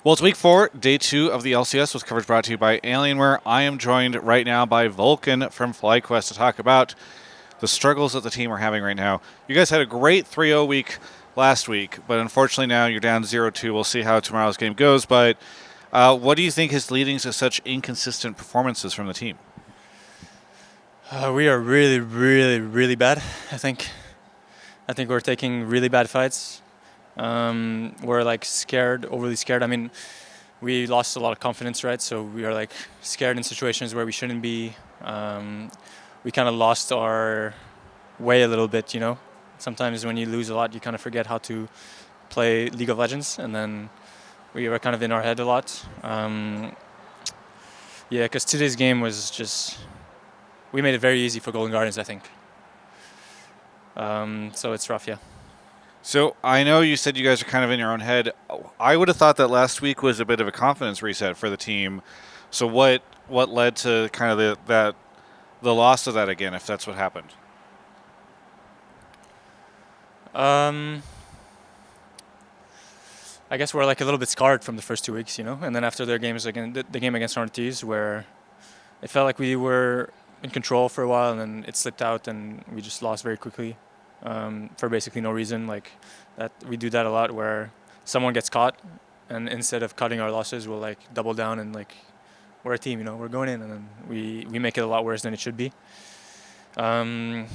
Well, it's week 4, day 2 of the LCS with coverage brought to you by Alienware. I am joined right now by Vulcan from FlyQuest to talk about the struggles that the team are having right now. You guys had a great 3-0 week last week, but unfortunately now you're down 0-2. We'll see how tomorrow's game goes, but what do you think is leading to such inconsistent performances from the team? We are really, really, really bad. I think. I think we're taking really bad fights. We're like scared, overly scared. I mean, we lost a lot of confidence, right? So we are like scared in situations where we shouldn't be. We kind of lost our way a little bit, you know. Sometimes when you lose a lot, you kind of forget how to play League of Legends, and then we were kind of in our head a lot. Yeah, because today's game was just we made it very easy for Golden Guardians, I think. So it's rough, yeah. So I know you said you guys are kind of in your own head. I would have thought that last week was a bit of a confidence reset for the team. So what led to kind of the loss of that again, if that's what happened? I guess we're like a little bit scarred from the first 2 weeks, you know, and then after their games again, the game against Ortiz, where it felt like we were in control for a while, and then it slipped out, and we just lost very quickly for basically no reason. Like that, we do that a lot, where someone gets caught, and instead of cutting our losses, we'll like double down and like we're a team, you know, we're going in, and then we make it a lot worse than it should be. Yeah,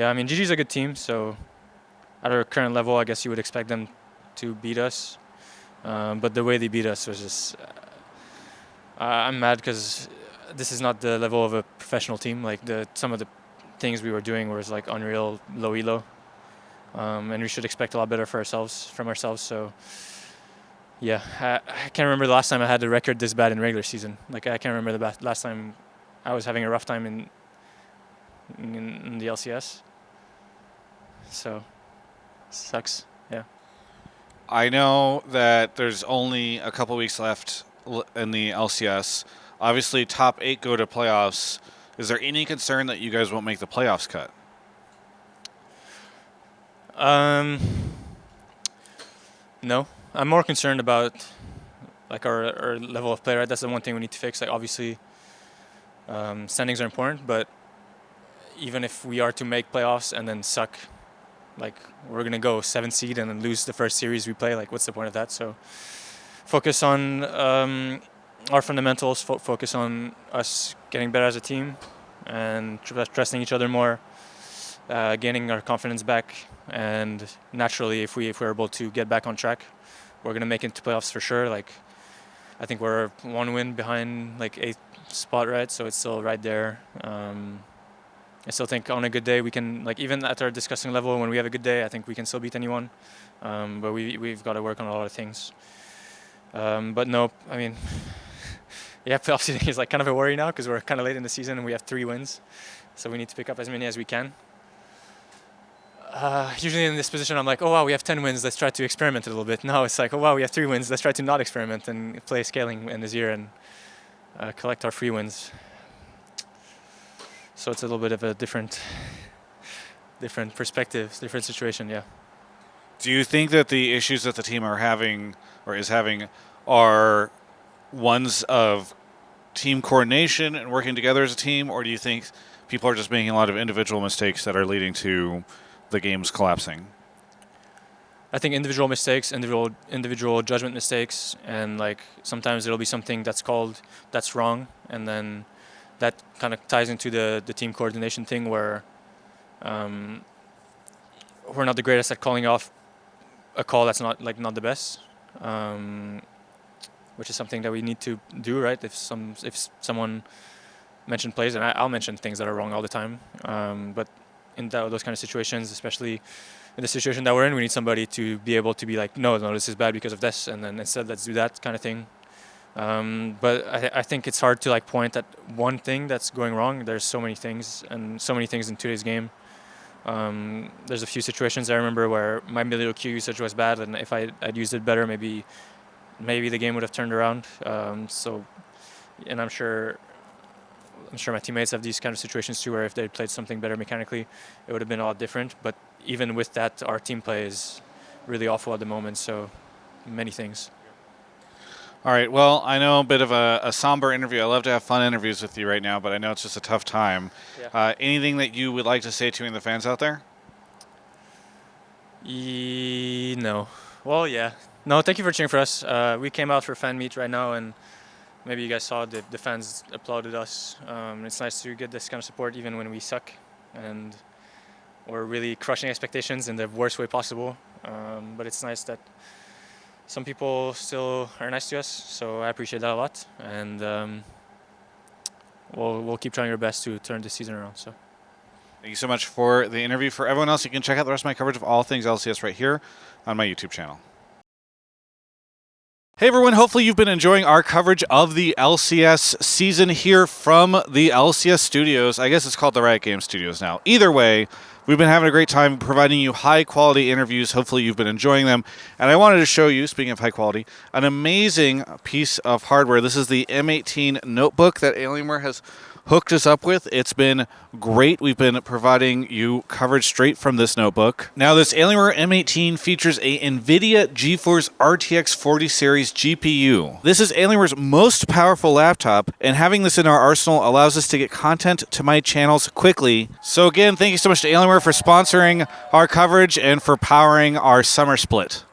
I mean, GG's a good team, so at our current level, I guess you would expect them to beat us. But the way they beat us was just, I'm mad because this is not the level of a professional team. Like some of the things we were doing was like unreal, low elo, and we should expect a lot better from ourselves. So yeah, I can't remember the last time I had a record this bad in regular season. Like I can't remember the last time I was having a rough time in the LCS. So sucks. Yeah. I know that there's only a couple weeks left in the LCS. Obviously, top 8 go to playoffs. Is there any concern that you guys won't make the playoffs cut? No, I'm more concerned about like our level of play. Right, that's the one thing we need to fix. Like obviously, standings are important, but even if we are to make playoffs and then suck, like we're gonna go 7th seed and then lose the first series we play. Like what's the point of that? So focus on our fundamentals. Focus on us getting better as a team and trusting each other more, gaining our confidence back, and naturally, if we're able to get back on track, we're gonna make it to playoffs for sure. Like I think we're 1 win behind like 8th spot, right? So it's still right there. I still think on a good day we can, like even at our discussing level, when we have a good day, I think we can still beat anyone. But we've got to work on a lot of things. But no, I mean, yeah, playoff seeding is like kind of a worry now because we're kind of late in the season and we have 3 wins, so we need to pick up as many as we can. Usually in this position, I'm like, oh wow, we have 10 wins. Let's try to experiment a little bit. Now it's like, oh wow, we have 3 wins. Let's try to not experiment and play scaling in this year and collect our free wins. So it's a little bit of a different perspective, different situation, yeah. Do you think that the issues that the team are having or is having are ones of team coordination and working together as a team, or do you think people are just making a lot of individual mistakes that are leading to the games collapsing? I think individual mistakes, individual judgment mistakes, and like sometimes there'll be something that's called that's wrong, and then that kind of ties into the team coordination thing where we're not the greatest at calling off a call that's not the best, which is something that we need to do, right? If someone mentioned plays, and I'll mention things that are wrong all the time, but in those kind of situations, especially in the situation that we're in, we need somebody to be able to be like, no, this is bad because of this, and then instead let's do that kind of thing. But I think it's hard to like point at one thing that's going wrong. There's so many things and so many things in today's game. There's a few situations I remember where my middle Q usage was bad, and if I'd used it better, maybe the game would have turned around. And I'm sure my teammates have these kind of situations too, where if they played something better mechanically, it would have been a lot different. But even with that, our team play is really awful at the moment. So many things. All right. Well, I know a bit of a somber interview. I love to have fun interviews with you right now, but I know it's just a tough time. Yeah. Anything that you would like to say to the fans out there? No. Well, yeah. No, thank you for cheering for us. We came out for fan meet right now, and maybe you guys saw the fans applauded us. It's nice to get this kind of support even when we suck, and we're really crushing expectations in the worst way possible. But it's nice that some people still are nice to us, so I appreciate that a lot. And we'll keep trying our best to turn this season around. So. Thank you so much for the interview. For everyone else, you can check out the rest of my coverage of all things LCS right here on my YouTube channel. Hey everyone, hopefully you've been enjoying our coverage of the LCS season here from the LCS studios. I guess it's called the Riot Games Studios now. Either way, we've been having a great time providing you high quality interviews. Hopefully you've been enjoying them. And I wanted to show you, speaking of high quality, an amazing piece of hardware. This is the M18 notebook that Alienware has hooked us up with. It's been great. We've been providing you coverage straight from this notebook. Now, this Alienware M18 features a NVIDIA GeForce RTX 40 series GPU. This is Alienware's most powerful laptop, and having this in our arsenal allows us to get content to my channels quickly. So again, thank you so much to Alienware for sponsoring our coverage and for powering our summer split.